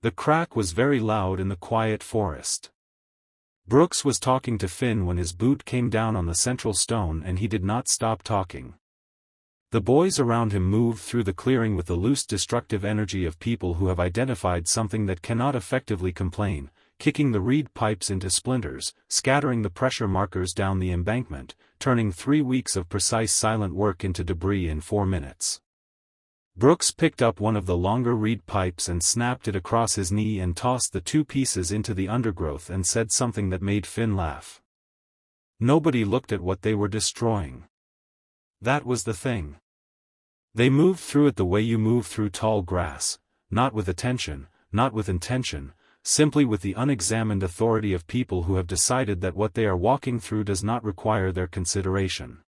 The crack was very loud in the quiet forest. Brooks was talking to Finn when his boot came down on the central stone and he did not stop talking. The boys around him moved through the clearing with the loose destructive energy of people who have identified something that cannot effectively complain, kicking the reed pipes into splinters, scattering the pressure markers down the embankment, turning 3 weeks of precise silent work into debris in 4 minutes. Brooks picked up one of the longer reed pipes and snapped it across his knee and tossed the 2 pieces into the undergrowth and said something that made Finn laugh. Nobody looked at what they were destroying. That was the thing. They moved through it the way you move through tall grass, not with attention, not with intention, simply with the unexamined authority of people who have decided that what they are walking through does not require their consideration.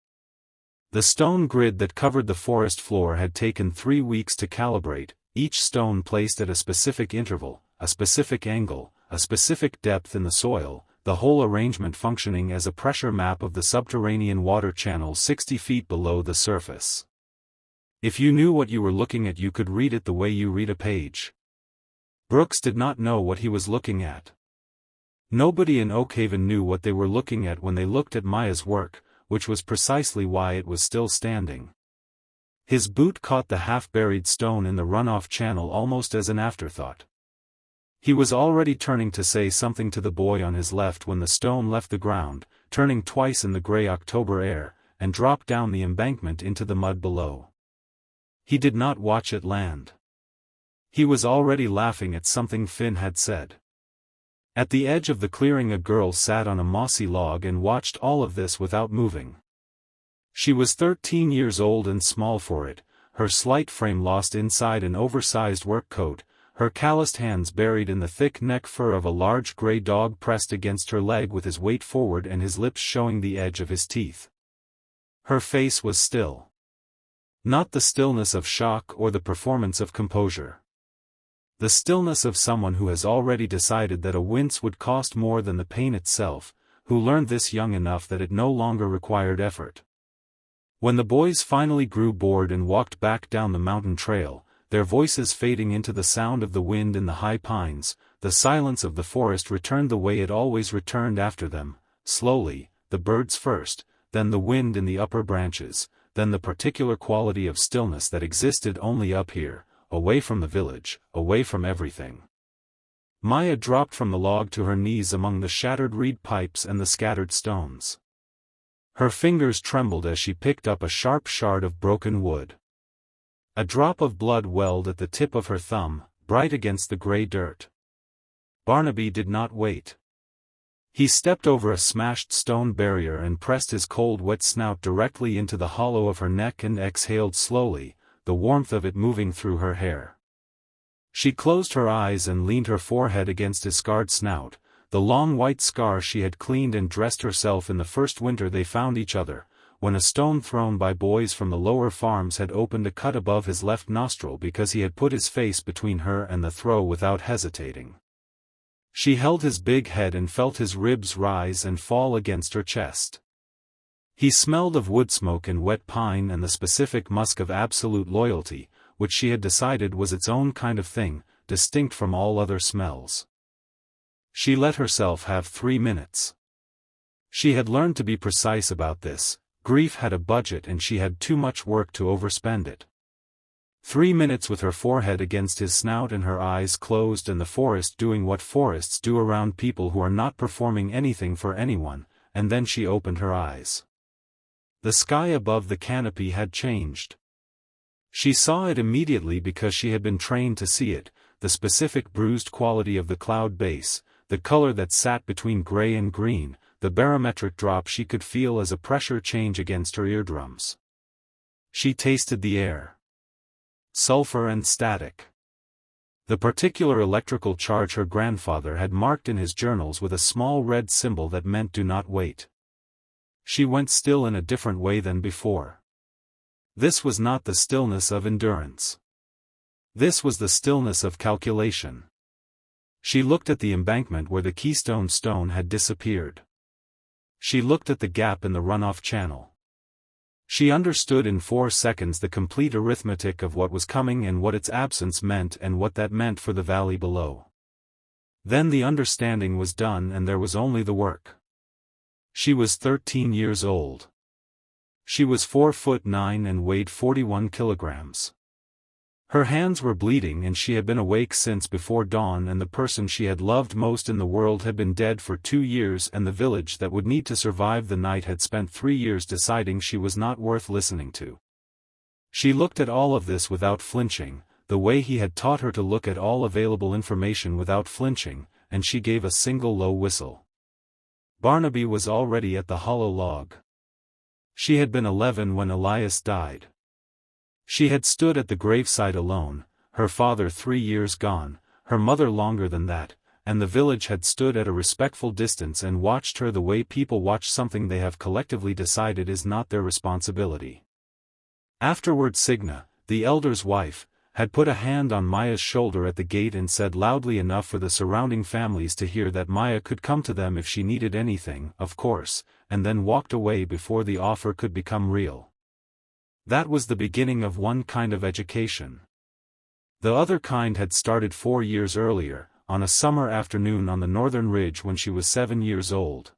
The stone grid that covered the forest floor had taken 3 weeks to calibrate, each stone placed at a specific interval, a specific angle, a specific depth in the soil, the whole arrangement functioning as a pressure map of the subterranean water channel 60 feet below the surface. If you knew what you were looking at, you could read it the way you read a page. Brooks did not know what he was looking at. Nobody in Oakhaven knew what they were looking at when they looked at Maya's work, which was precisely why it was still standing. His boot caught the half-buried stone in the runoff channel almost as an afterthought. He was already turning to say something to the boy on his left when the stone left the ground, turning twice in the gray October air, and dropped down the embankment into the mud below. He did not watch it land. He was already laughing at something Finn had said. At the edge of the clearing a girl sat on a mossy log and watched all of this without moving. She was 13 years old and small for it, her slight frame lost inside an oversized work coat, her calloused hands buried in the thick neck fur of a large gray dog pressed against her leg with his weight forward and his lips showing the edge of his teeth. Her face was still. Not the stillness of shock or the performance of composure. The stillness of someone who has already decided that a wince would cost more than the pain itself, who learned this young enough that it no longer required effort. When the boys finally grew bored and walked back down the mountain trail, their voices fading into the sound of the wind in the high pines, the silence of the forest returned the way it always returned after them, slowly, the birds first, then the wind in the upper branches, then the particular quality of stillness that existed only up here, away from the village, away from everything. Maya dropped from the log to her knees among the shattered reed pipes and the scattered stones. Her fingers trembled as she picked up a sharp shard of broken wood. A drop of blood welled at the tip of her thumb, bright against the gray dirt. Barnaby did not wait. He stepped over a smashed stone barrier and pressed his cold wet snout directly into the hollow of her neck and exhaled slowly, the warmth of it moving through her hair. She closed her eyes and leaned her forehead against his scarred snout, the long white scar she had cleaned and dressed herself in the first winter they found each other, when a stone thrown by boys from the lower farms had opened a cut above his left nostril because he had put his face between her and the throw without hesitating. She held his big head and felt his ribs rise and fall against her chest. He smelled of wood smoke and wet pine and the specific musk of absolute loyalty, which she had decided was its own kind of thing, distinct from all other smells. She let herself have 3 minutes. She had learned to be precise about this. Grief had a budget and she had too much work to overspend it. 3 minutes with her forehead against his snout and her eyes closed and the forest doing what forests do around people who are not performing anything for anyone, and then she opened her eyes. The sky above the canopy had changed. She saw it immediately because she had been trained to see it, the specific bruised quality of the cloud base, the color that sat between gray and green, the barometric drop she could feel as a pressure change against her eardrums. She tasted the air. Sulfur and static. The particular electrical charge her grandfather had marked in his journals with a small red symbol that meant "do not wait." She went still in a different way than before. This was not the stillness of endurance. This was the stillness of calculation. She looked at the embankment where the keystone stone had disappeared. She looked at the gap in the runoff channel. She understood in 4 seconds the complete arithmetic of what was coming and what its absence meant and what that meant for the valley below. Then the understanding was done and there was only the work. She was 13 years old. She was 4'9" and weighed 41 kilograms. Her hands were bleeding and she had been awake since before dawn, and the person she had loved most in the world had been dead for 2 years, and the village that would need to survive the night had spent 3 years deciding she was not worth listening to. She looked at all of this without flinching, the way he had taught her to look at all available information without flinching, and she gave a single low whistle. Barnaby was already at the hollow log. She had been 11 when Elias died. She had stood at the graveside alone, her father 3 years gone, her mother longer than that, and the village had stood at a respectful distance and watched her the way people watch something they have collectively decided is not their responsibility. Afterward Signa, the elder's wife, had put a hand on Maya's shoulder at the gate and said loudly enough for the surrounding families to hear that Maya could come to them if she needed anything, of course, and then walked away before the offer could become real. That was the beginning of one kind of education. The other kind had started 4 years earlier, on a summer afternoon on the northern ridge when she was 7 years old.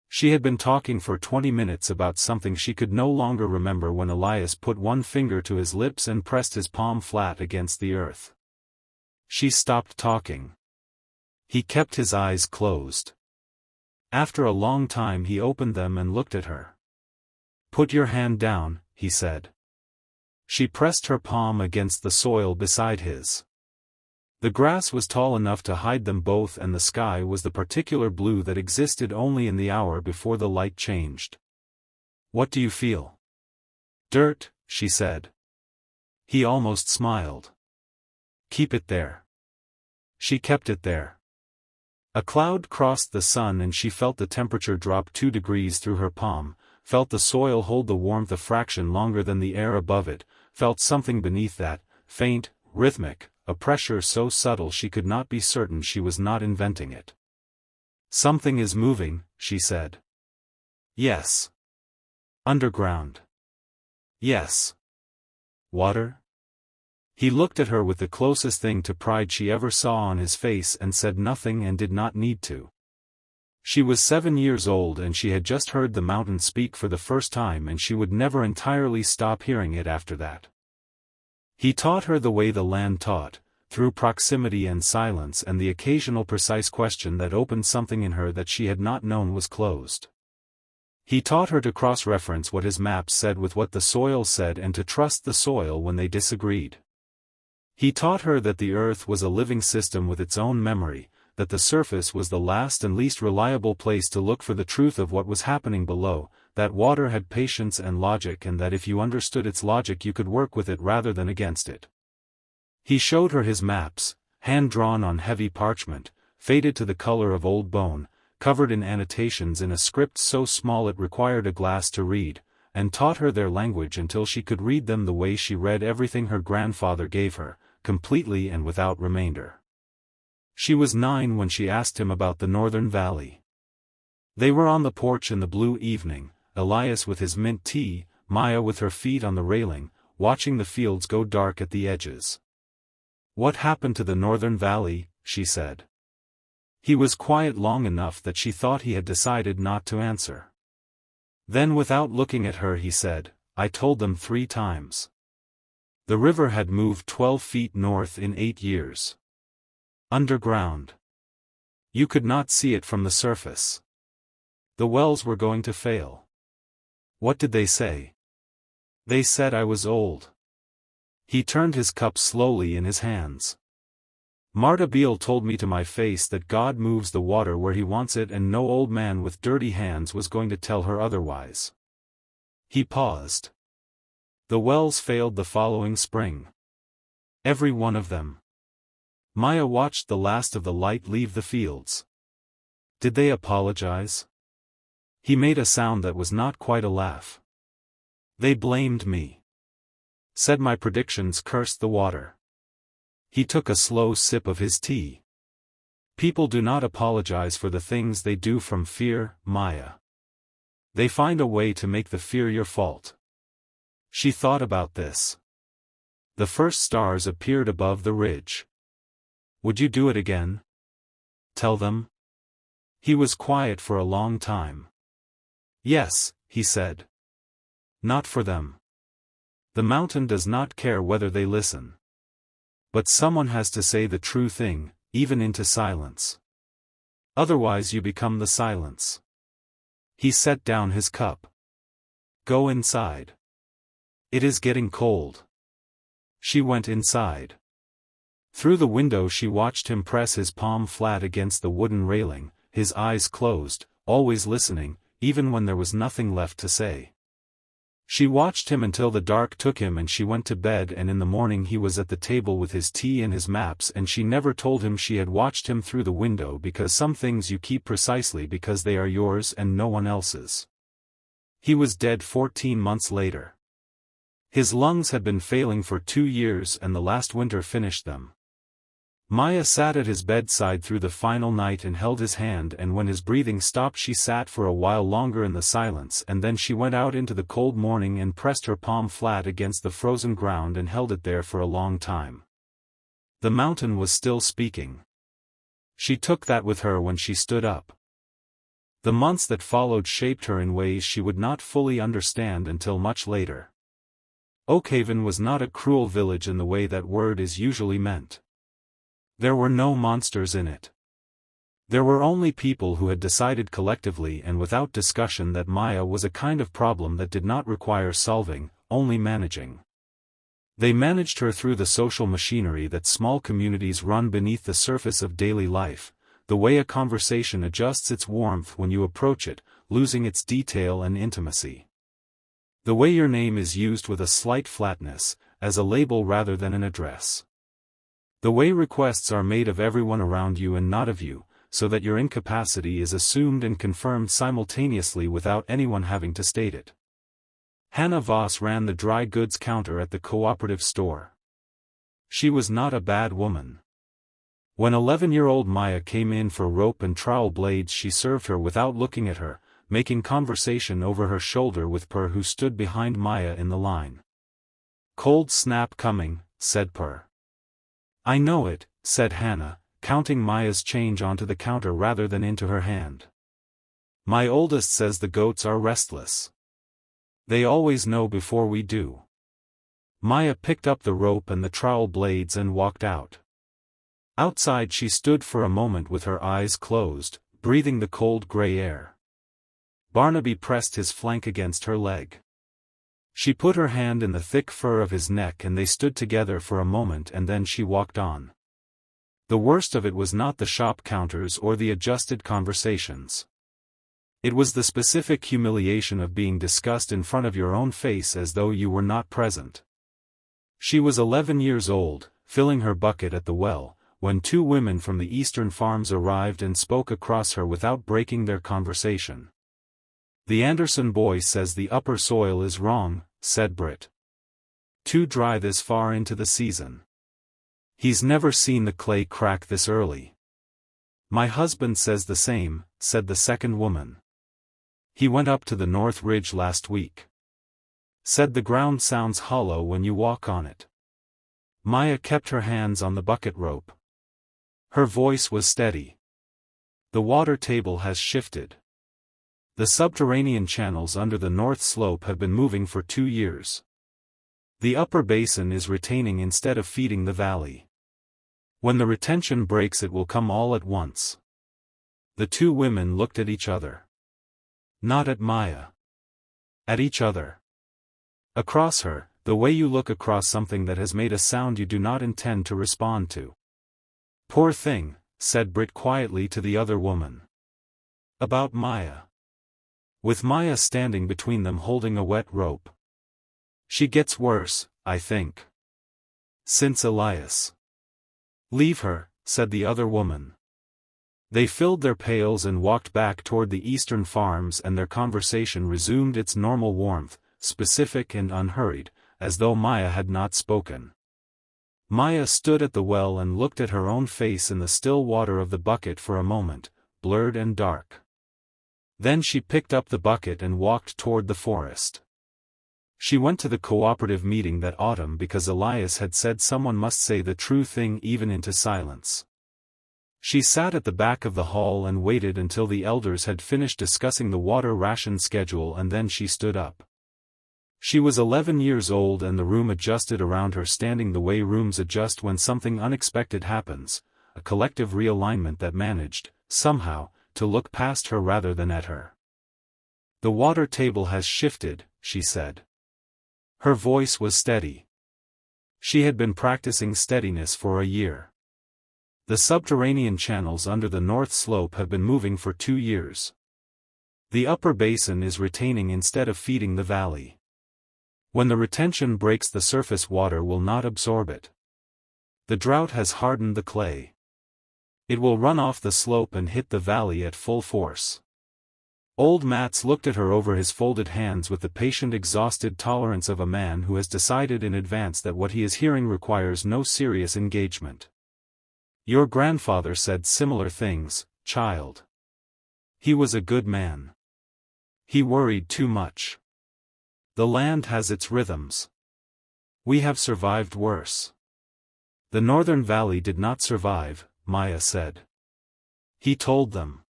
She had been talking for 20 minutes about something she could no longer remember when Elias put one finger to his lips and pressed his palm flat against the earth. She stopped talking. He kept his eyes closed. After a long time he opened them and looked at her. "Put your hand down," he said. She pressed her palm against the soil beside his. The grass was tall enough to hide them both, and the sky was the particular blue that existed only in the hour before the light changed. "What do you feel?" "Dirt," she said. He almost smiled. "Keep it there." She kept it there. A cloud crossed the sun and she felt the temperature drop 2 degrees through her palm, felt the soil hold the warmth a fraction longer than the air above it, felt something beneath that, faint, rhythmic, a pressure so subtle she could not be certain she was not inventing it. "Something is moving," she said. "Yes." "Underground." "Yes." "Water?" He looked at her with the closest thing to pride she ever saw on his face and said nothing and did not need to. She was 7 years old and she had just heard the mountain speak for the first time, and she would never entirely stop hearing it after that. He taught her the way the land taught, through proximity and silence and the occasional precise question that opened something in her that she had not known was closed. He taught her to cross-reference what his maps said with what the soil said and to trust the soil when they disagreed. He taught her that the earth was a living system with its own memory, that the surface was the last and least reliable place to look for the truth of what was happening below, that water had patience and logic, and that if you understood its logic you could work with it rather than against it. He showed her his maps, hand-drawn on heavy parchment, faded to the color of old bone, covered in annotations in a script so small it required a glass to read, and taught her their language until she could read them the way she read everything her grandfather gave her, completely and without remainder. She was 9 when she asked him about the Northern Valley. They were on the porch in the blue evening, Elias with his mint tea, Maya with her feet on the railing, watching the fields go dark at the edges. "What happened to the Northern Valley?" she said. He was quiet long enough that she thought he had decided not to answer. Then without looking at her he said, "I told them 3 times. The river had moved 12 feet north in 8 years. Underground. You could not see it from the surface. The wells were going to fail." "What did they say?" "They said I was old." He turned his cup slowly in his hands. "Marta Beale told me to my face that God moves the water where he wants it, and no old man with dirty hands was going to tell her otherwise." He paused. "The wells failed the following spring. Every one of them." Maya watched the last of the light leave the fields. "Did they apologize?" He made a sound that was not quite a laugh. "They blamed me. Said my predictions cursed the water." He took a slow sip of his tea. "People do not apologize for the things they do from fear, Maya. They find a way to make the fear your fault. She thought about this. The first stars appeared above the ridge. Would you do it again? Tell them? He was quiet for a long time. Yes, he said. Not for them. The mountain does not care whether they listen. But someone has to say the true thing, even into silence. Otherwise you become the silence. He set down his cup. Go inside. It is getting cold. She went inside. Through the window she watched him press his palm flat against the wooden railing, his eyes closed, always listening, even when there was nothing left to say. She watched him until the dark took him and she went to bed, and in the morning he was at the table with his tea and his maps, and she never told him she had watched him through the window, because some things you keep precisely because they are yours and no one else's. He was dead 14 months later. His lungs had been failing for 2 years and the last winter finished them. Maya sat at his bedside through the final night and held his hand, and when his breathing stopped she sat for a while longer in the silence, and then she went out into the cold morning and pressed her palm flat against the frozen ground and held it there for a long time. The mountain was still speaking. She took that with her when she stood up. The months that followed shaped her in ways she would not fully understand until much later. Oakhaven was not a cruel village in the way that word is usually meant. There were no monsters in it. There were only people who had decided collectively and without discussion that Maya was a kind of problem that did not require solving, only managing. They managed her through the social machinery that small communities run beneath the surface of daily life, the way a conversation adjusts its warmth when you approach it, losing its detail and intimacy. The way your name is used with a slight flatness, as a label rather than an address. The way requests are made of everyone around you and not of you, so that your incapacity is assumed and confirmed simultaneously without anyone having to state it. Hannah Voss ran the dry goods counter at the cooperative store. She was not a bad woman. When 11-year-old Maya came in for rope and trowel blades she served her without looking at her, making conversation over her shoulder with Per, who stood behind Maya in the line. "Cold snap coming," said Per. "I know it," said Hannah, counting Maya's change onto the counter rather than into her hand. "My oldest says the goats are restless. They always know before we do." Maya picked up the rope and the trowel blades and walked out. Outside she stood for a moment with her eyes closed, breathing the cold gray air. Barnaby pressed his flank against her leg. She put her hand in the thick fur of his neck and they stood together for a moment, and then she walked on. The worst of it was not the shop counters or the adjusted conversations. It was the specific humiliation of being discussed in front of your own face as though you were not present. She was 11 years old, filling her bucket at the well, when 2 women from the eastern farms arrived and spoke across her without breaking their conversation. "The Anderson boy says the upper soil is wrong," said Britt. "Too dry this far into the season. He's never seen the clay crack this early." "My husband says the same," said the second woman. "He went up to the North Ridge last week. Said the ground sounds hollow when you walk on it." Maya kept her hands on the bucket rope. Her voice was steady. "The water table has shifted. The subterranean channels under the north slope have been moving for 2 years. The upper basin is retaining instead of feeding the valley. When the retention breaks it will come all at once." The 2 women looked at each other. Not at Maya. At each other. Across her, the way you look across something that has made a sound you do not intend to respond to. "Poor thing," said Britt quietly to the other woman. "About Maya." With Maya standing between them holding a wet rope. "She gets worse, I think. Since Elias." "Leave her," said the other woman. They filled their pails and walked back toward the eastern farms, and their conversation resumed its normal warmth, specific and unhurried, as though Maya had not spoken. Maya stood at the well and looked at her own face in the still water of the bucket for a moment, blurred and dark. Then she picked up the bucket and walked toward the forest. She went to the cooperative meeting that autumn because Elias had said someone must say the true thing even into silence. She sat at the back of the hall and waited until the elders had finished discussing the water ration schedule, and then she stood up. She was 11 years old and the room adjusted around her, standing the way rooms adjust when something unexpected happens, a collective realignment that managed, somehow, to look past her rather than at her. "The water table has shifted," she said. Her voice was steady. She had been practicing steadiness for a year. "The subterranean channels under the north slope have been moving for 2 years. The upper basin is retaining instead of feeding the valley. When the retention breaks, the surface water will not absorb it. The drought has hardened the clay. It will run off the slope and hit the valley at full force." Old Mats looked at her over his folded hands with the patient, exhausted tolerance of a man who has decided in advance that what he is hearing requires no serious engagement. "Your grandfather said similar things, child. He was a good man. He worried too much. The land has its rhythms. We have survived worse." "The Northern Valley did not survive," Maya said. He told them.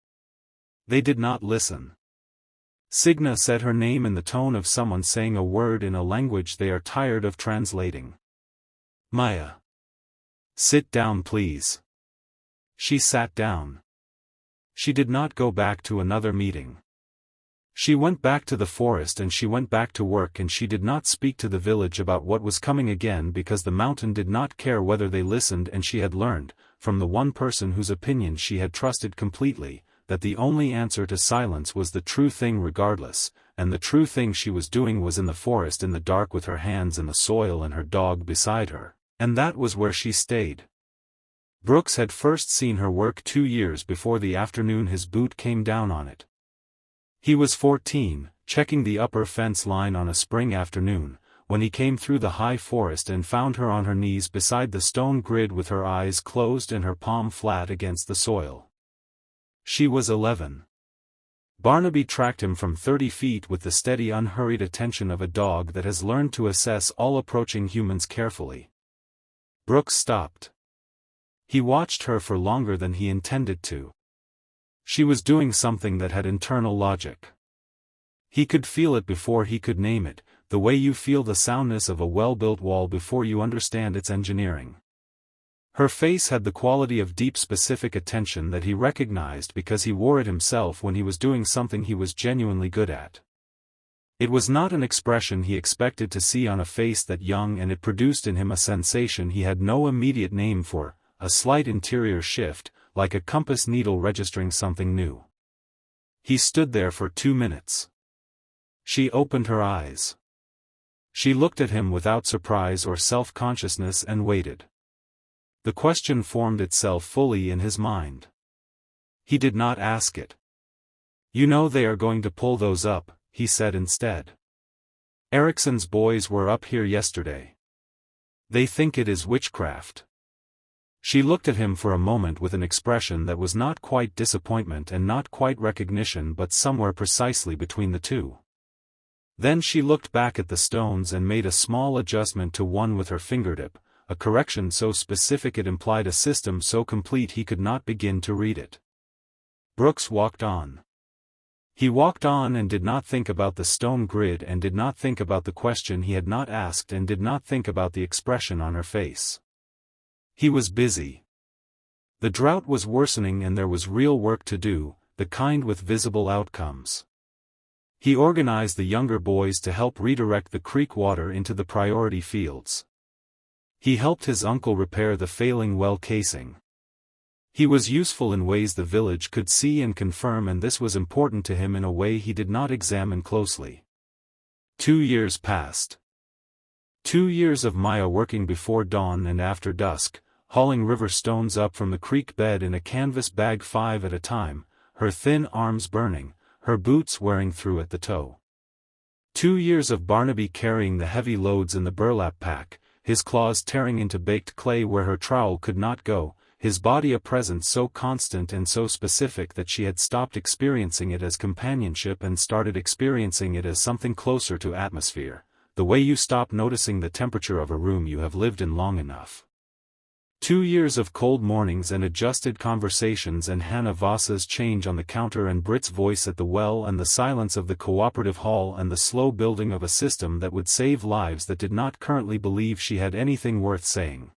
They did not listen. Signa said her name in the tone of someone saying a word in a language they are tired of translating. "Maya. Sit down, please." She sat down. She did not go back to another meeting. She went back to the forest and she went back to work, and she did not speak to the village about what was coming again because the mountain did not care whether they listened, and she had learned, from the one person whose opinion she had trusted completely, that the only answer to silence was the true thing regardless, and the true thing she was doing was in the forest in the dark with her hands in the soil and her dog beside her, and that was where she stayed. Brooks had first seen her work 2 years before the afternoon his boot came down on it. He was 14, checking the upper fence line on a spring afternoon, when he came through the high forest and found her on her knees beside the stone grid with her eyes closed and her palm flat against the soil. She was 11. Barnaby tracked him from 30 feet with the steady, unhurried attention of a dog that has learned to assess all approaching humans carefully. Brooks stopped. He watched her for longer than he intended to. She was doing something that had internal logic. He could feel it before he could name it, the way you feel the soundness of a well-built wall before you understand its engineering. Her face had the quality of deep, specific attention that he recognized because he wore it himself when he was doing something he was genuinely good at. It was not an expression he expected to see on a face that young, and it produced in him a sensation he had no immediate name for, a slight interior shift, like a compass needle registering something new. He stood there for 2 minutes. She opened her eyes. She looked at him without surprise or self-consciousness and waited. The question formed itself fully in his mind. He did not ask it. "You know they are going to pull those up," he said instead. "Ericsson's boys were up here yesterday. They think it is witchcraft." She looked at him for a moment with an expression that was not quite disappointment and not quite recognition, but somewhere precisely between the two. Then she looked back at the stones and made a small adjustment to one with her fingertip, a correction so specific it implied a system so complete he could not begin to read it. Brooks walked on. He walked on and did not think about the stone grid and did not think about the question he had not asked and did not think about the expression on her face. He was busy. The drought was worsening and there was real work to do, the kind with visible outcomes. He organized the younger boys to help redirect the creek water into the priority fields. He helped his uncle repair the failing well casing. He was useful in ways the village could see and confirm, and this was important to him in a way he did not examine closely. 2 years passed. 2 years of Maya working before dawn and after dusk, hauling river stones up from the creek bed in a canvas bag 5 at a time, her thin arms burning, her boots wearing through at the toe. 2 years of Barnaby carrying the heavy loads in the burlap pack, his claws tearing into baked clay where her trowel could not go, his body a presence so constant and so specific that she had stopped experiencing it as companionship and started experiencing it as something closer to atmosphere, the way you stop noticing the temperature of a room you have lived in long enough. 2 years of cold mornings and adjusted conversations and Hannah Voss's change on the counter and Britt's voice at the well and the silence of the cooperative hall and the slow building of a system that would save lives that did not currently believe she had anything worth saying.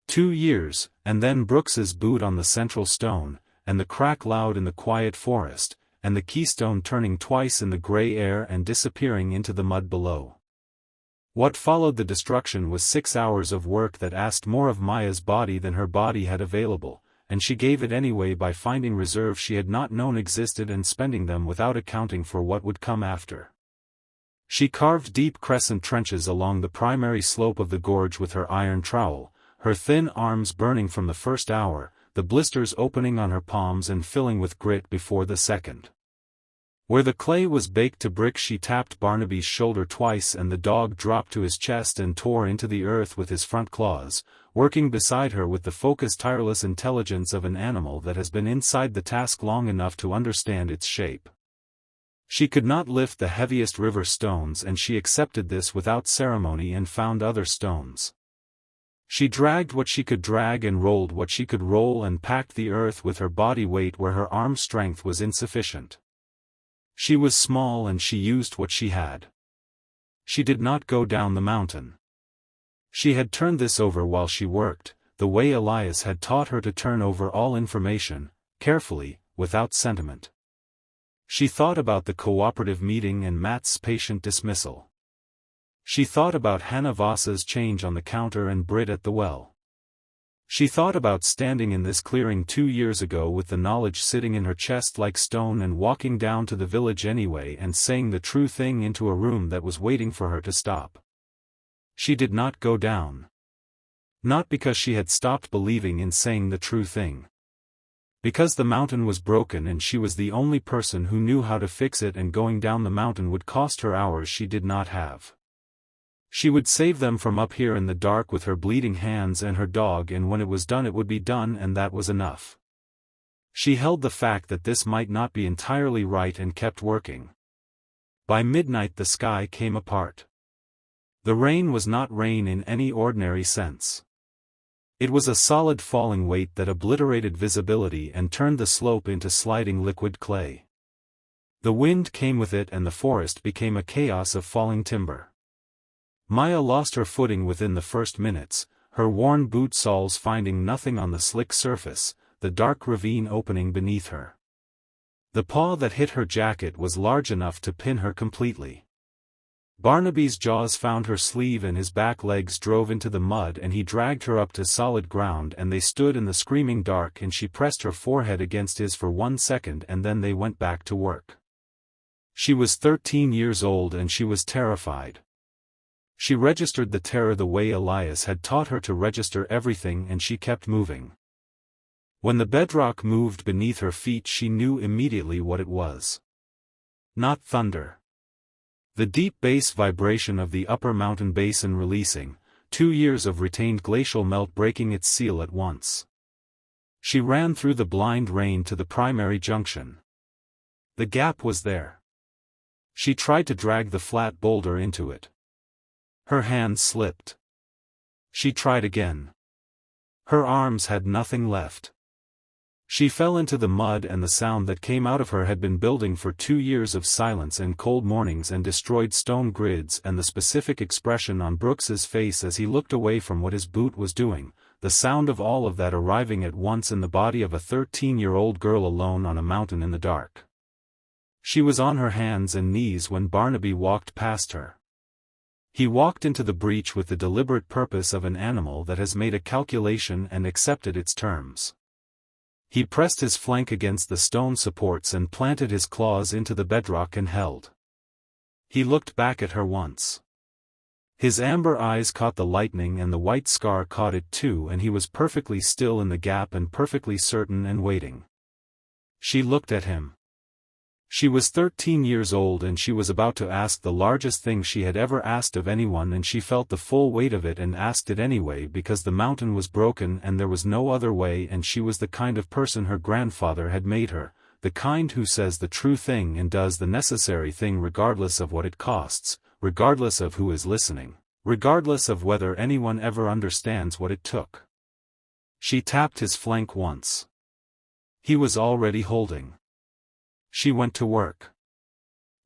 2 years, and then Brooks's boot on the central stone, and the crack loud in the quiet forest, and the keystone turning twice in the gray air and disappearing into the mud below. What followed the destruction was 6 hours of work that asked more of Maya's body than her body had available, and she gave it anyway by finding reserves she had not known existed and spending them without accounting for what would come after. She carved deep crescent trenches along the primary slope of the gorge with her iron trowel, her thin arms burning from the first hour, the blisters opening on her palms and filling with grit before the second. Where the clay was baked to brick she tapped Barnaby's shoulder twice and the dog dropped to his chest and tore into the earth with his front claws, working beside her with the focused tireless intelligence of an animal that has been inside the task long enough to understand its shape. She could not lift the heaviest river stones and she accepted this without ceremony and found other stones. She dragged what she could drag and rolled what she could roll and packed the earth with her body weight where her arm strength was insufficient. She was small and she used what she had. She did not go down the mountain. She had turned this over while she worked, the way Elias had taught her to turn over all information, carefully, without sentiment. She thought about the cooperative meeting and Matt's patient dismissal. She thought about Hannah Voss's change on the counter and Britt at the well. She thought about standing in this clearing 2 years ago with the knowledge sitting in her chest like stone and walking down to the village anyway and saying the true thing into a room that was waiting for her to stop. She did not go down. Not because she had stopped believing in saying the true thing. Because the mountain was broken and she was the only person who knew how to fix it and going down the mountain would cost her hours she did not have. She would save them from up here in the dark with her bleeding hands and her dog and when it was done it would be done and that was enough. She held the fact that this might not be entirely right and kept working. By midnight the sky came apart. The rain was not rain in any ordinary sense. It was a solid falling weight that obliterated visibility and turned the slope into sliding liquid clay. The wind came with it and the forest became a chaos of falling timber. Maya lost her footing within the first minutes, her worn boot soles finding nothing on the slick surface, the dark ravine opening beneath her. The paw that hit her jacket was large enough to pin her completely. Barnaby's jaws found her sleeve and his back legs drove into the mud and he dragged her up to solid ground and they stood in the screaming dark and she pressed her forehead against his for 1 second and then they went back to work. She was 13 years old and she was terrified. She registered the terror the way Elias had taught her to register everything and she kept moving. When the bedrock moved beneath her feet she knew immediately what it was. Not thunder. The deep bass vibration of the upper mountain basin releasing, 2 years of retained glacial melt breaking its seal at once. She ran through the blind rain to the primary junction. The gap was there. She tried to drag the flat boulder into it. Her hand slipped. She tried again. Her arms had nothing left. She fell into the mud and the sound that came out of her had been building for 2 years of silence and cold mornings and destroyed stone grids and the specific expression on Brooks's face as he looked away from what his boot was doing, the sound of all of that arriving at once in the body of a 13-year-old girl alone on a mountain in the dark. She was on her hands and knees when Barnaby walked past her. He walked into the breach with the deliberate purpose of an animal that has made a calculation and accepted its terms. He pressed his flank against the stone supports and planted his claws into the bedrock and held. He looked back at her once. His amber eyes caught the lightning and the white scar caught it too and he was perfectly still in the gap and perfectly certain and waiting. She looked at him. She was 13 years old and she was about to ask the largest thing she had ever asked of anyone, and she felt the full weight of it and asked it anyway because the mountain was broken and there was no other way, and she was the kind of person her grandfather had made her, the kind who says the true thing and does the necessary thing regardless of what it costs, regardless of who is listening, regardless of whether anyone ever understands what it took. She tapped his flank once. He was already holding. She went to work.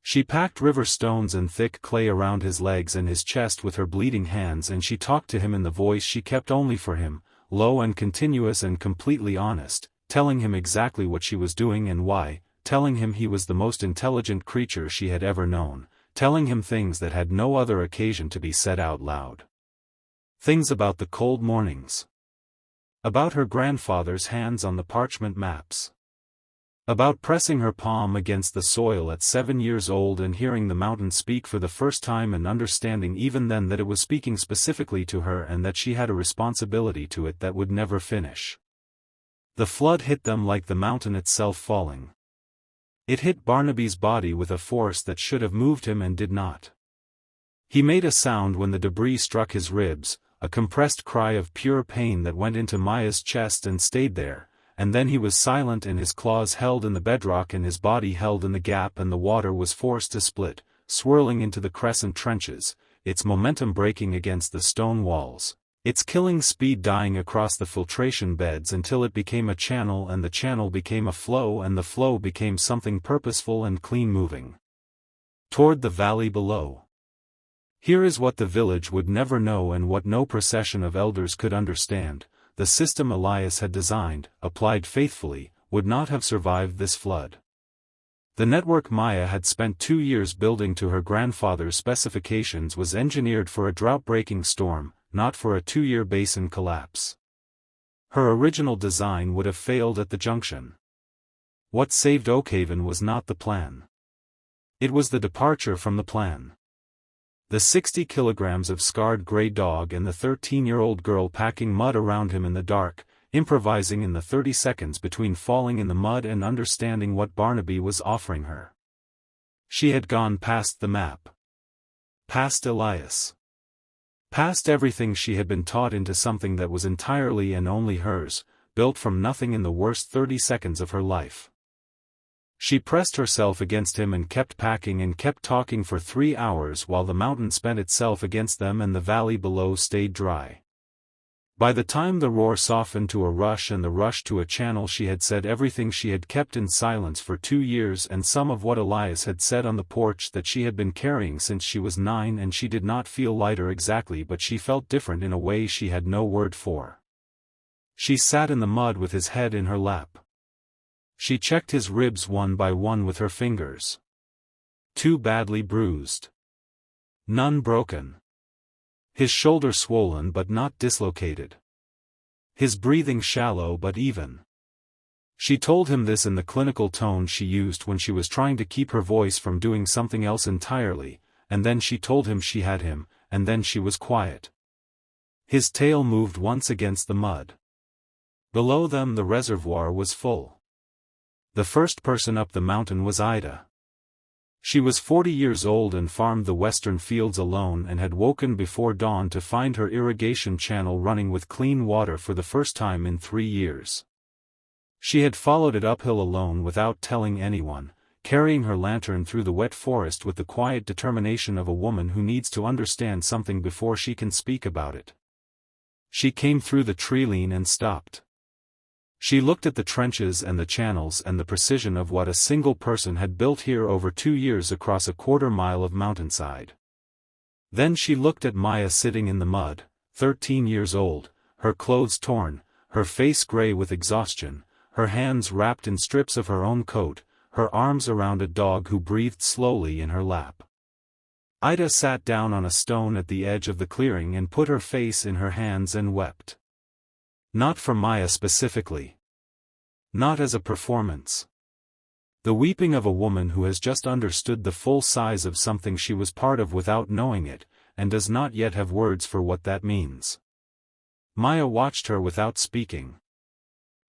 She packed river stones and thick clay around his legs and his chest with her bleeding hands, and she talked to him in the voice she kept only for him, low and continuous and completely honest, telling him exactly what she was doing and why, telling him he was the most intelligent creature she had ever known, telling him things that had no other occasion to be said out loud. Things about the cold mornings. About her grandfather's hands on the parchment maps. About pressing her palm against the soil at 7 years old and hearing the mountain speak for the first time and understanding even then that it was speaking specifically to her and that she had a responsibility to it that would never finish. The flood hit them like the mountain itself falling. It hit Barnaby's body with a force that should have moved him and did not. He made a sound when the debris struck his ribs, a compressed cry of pure pain that went into Maya's chest and stayed there. And then he was silent and his claws held in the bedrock and his body held in the gap, and the water was forced to split, swirling into the crescent trenches, its momentum breaking against the stone walls, its killing speed dying across the filtration beds until it became a channel, and the channel became a flow, and the flow became something purposeful and clean moving toward the valley below. Here is what the village would never know and what no procession of elders could understand. The system Elias had designed, applied faithfully, would not have survived this flood. The network Maya had spent 2 years building to her grandfather's specifications was engineered for a drought-breaking storm, not for a 2-year basin collapse. Her original design would have failed at the junction. What saved Oakhaven was not the plan. It was the departure from the plan. The 60 kilograms of scarred gray dog and the 13-year-old girl packing mud around him in the dark, improvising in the 30 seconds between falling in the mud and understanding what Barnaby was offering her. She had gone past the map. Past Elias. Past everything she had been taught into something that was entirely and only hers, built from nothing in the worst 30 seconds of her life. She pressed herself against him and kept packing and kept talking for 3 hours while the mountain spent itself against them and the valley below stayed dry. By the time the roar softened to a rush and the rush to a channel, she had said everything she had kept in silence for 2 years and some of what Elias had said on the porch that she had been carrying since she was 9, and she did not feel lighter exactly, but she felt different in a way she had no word for. She sat in the mud with his head in her lap. She checked his ribs one by one with her fingers. 2 badly bruised. None broken. His shoulder swollen but not dislocated. His breathing shallow but even. She told him this in the clinical tone she used when she was trying to keep her voice from doing something else entirely, and then she told him she had him, and then she was quiet. His tail moved once against the mud. Below them the reservoir was full. The first person up the mountain was Ida. She was 40 years old and farmed the western fields alone and had woken before dawn to find her irrigation channel running with clean water for the first time in 3 years. She had followed it uphill alone without telling anyone, carrying her lantern through the wet forest with the quiet determination of a woman who needs to understand something before she can speak about it. She came through the treeline and stopped. She looked at the trenches and the channels and the precision of what a single person had built here over 2 years across a quarter mile of mountainside. Then she looked at Maya sitting in the mud, 13 years old, her clothes torn, her face gray with exhaustion, her hands wrapped in strips of her own coat, her arms around a dog who breathed slowly in her lap. Ida sat down on a stone at the edge of the clearing and put her face in her hands and wept. Not for Maya specifically. Not as a performance. The weeping of a woman who has just understood the full size of something she was part of without knowing it, and does not yet have words for what that means. Maya watched her without speaking.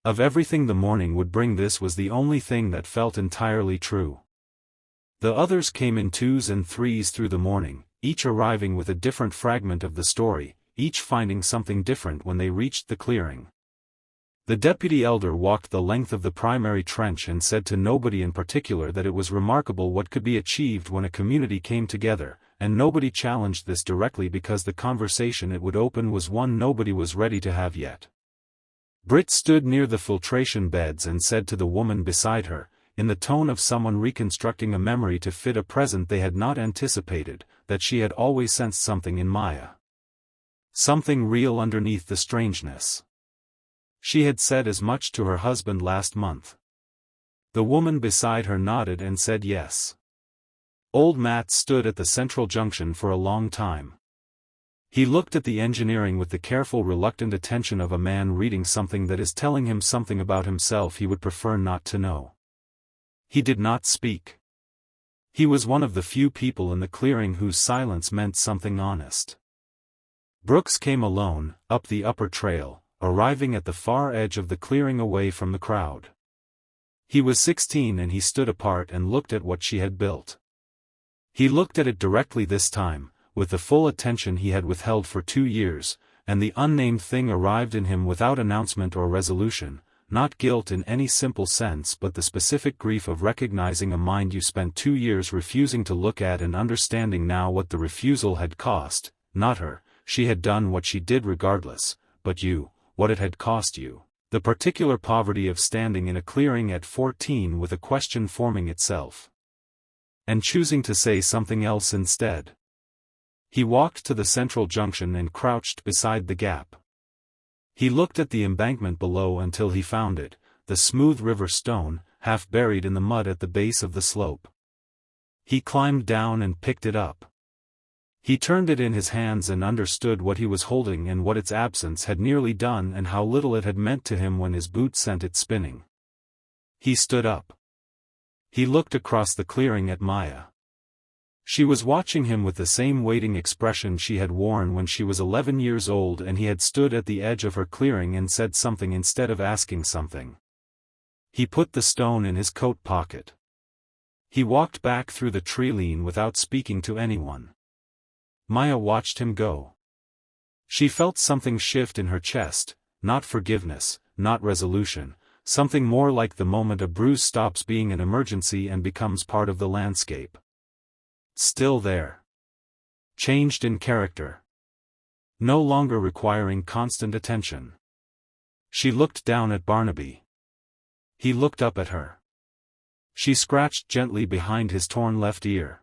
Of everything the morning would bring, this was the only thing that felt entirely true. The others came in twos and threes through the morning, each arriving with a different fragment of the story, each finding something different when they reached the clearing. The deputy elder walked the length of the primary trench and said to nobody in particular that it was remarkable what could be achieved when a community came together, and nobody challenged this directly because the conversation it would open was one nobody was ready to have yet. Britt stood near the filtration beds and said to the woman beside her, in the tone of someone reconstructing a memory to fit a present they had not anticipated, that she had always sensed something in Maya. Something real underneath the strangeness. She had said as much to her husband last month. The woman beside her nodded and said yes. Old Matt stood at the central junction for a long time. He looked at the engineering with the careful reluctant attention of a man reading something that is telling him something about himself he would prefer not to know. He did not speak. He was one of the few people in the clearing whose silence meant something honest. Brooks came alone, up the upper trail, arriving at the far edge of the clearing away from the crowd. He was 16 and he stood apart and looked at what she had built. He looked at it directly this time, with the full attention he had withheld for 2 years, and the unnamed thing arrived in him without announcement or resolution, not guilt in any simple sense but the specific grief of recognizing a mind you spent 2 years refusing to look at and understanding now what the refusal had cost, not her, she had done what she did regardless, but you, what it had cost you, the particular poverty of standing in a clearing at 14 with a question forming itself. And choosing to say something else instead. He walked to the central junction and crouched beside the gap. He looked at the embankment below until he found it, the smooth river stone, half buried in the mud at the base of the slope. He climbed down and picked it up. He turned it in his hands and understood what he was holding and what its absence had nearly done and how little it had meant to him when his boot sent it spinning. He stood up. He looked across the clearing at Maya. She was watching him with the same waiting expression she had worn when she was 11 years old and he had stood at the edge of her clearing and said something instead of asking something. He put the stone in his coat pocket. He walked back through the tree line without speaking to anyone. Maya watched him go. She felt something shift in her chest, not forgiveness, not resolution, something more like the moment a bruise stops being an emergency and becomes part of the landscape. Still there. Changed in character. No longer requiring constant attention. She looked down at Barnaby. He looked up at her. She scratched gently behind his torn left ear.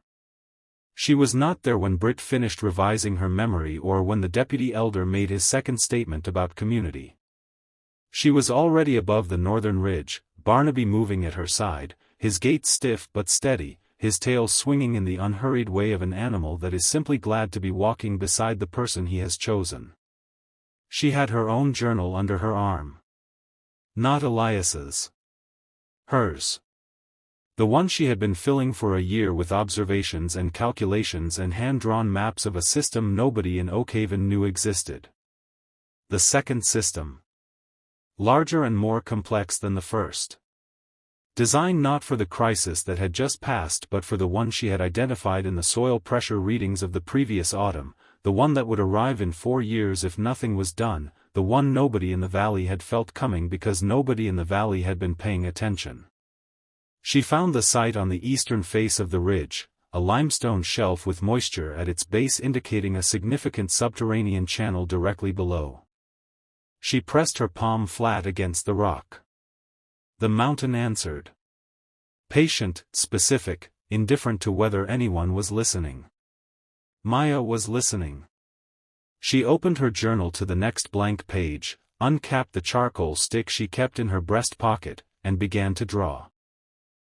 She was not there when Britt finished revising her memory or when the deputy elder made his second statement about community. She was already above the northern ridge, Barnaby moving at her side, his gait stiff but steady, his tail swinging in the unhurried way of an animal that is simply glad to be walking beside the person he has chosen. She had her own journal under her arm. Not Elias's. Hers. The one she had been filling for a year with observations and calculations and hand-drawn maps of a system nobody in Oakhaven knew existed. The second system. Larger and more complex than the first. Designed not for the crisis that had just passed but for the one she had identified in the soil pressure readings of the previous autumn, the one that would arrive in 4 years if nothing was done, the one nobody in the valley had felt coming because nobody in the valley had been paying attention. She found the site on the eastern face of the ridge, a limestone shelf with moisture at its base indicating a significant subterranean channel directly below. She pressed her palm flat against the rock. The mountain answered. Patient, specific, indifferent to whether anyone was listening. Maya was listening. She opened her journal to the next blank page, uncapped the charcoal stick she kept in her breast pocket, and began to draw.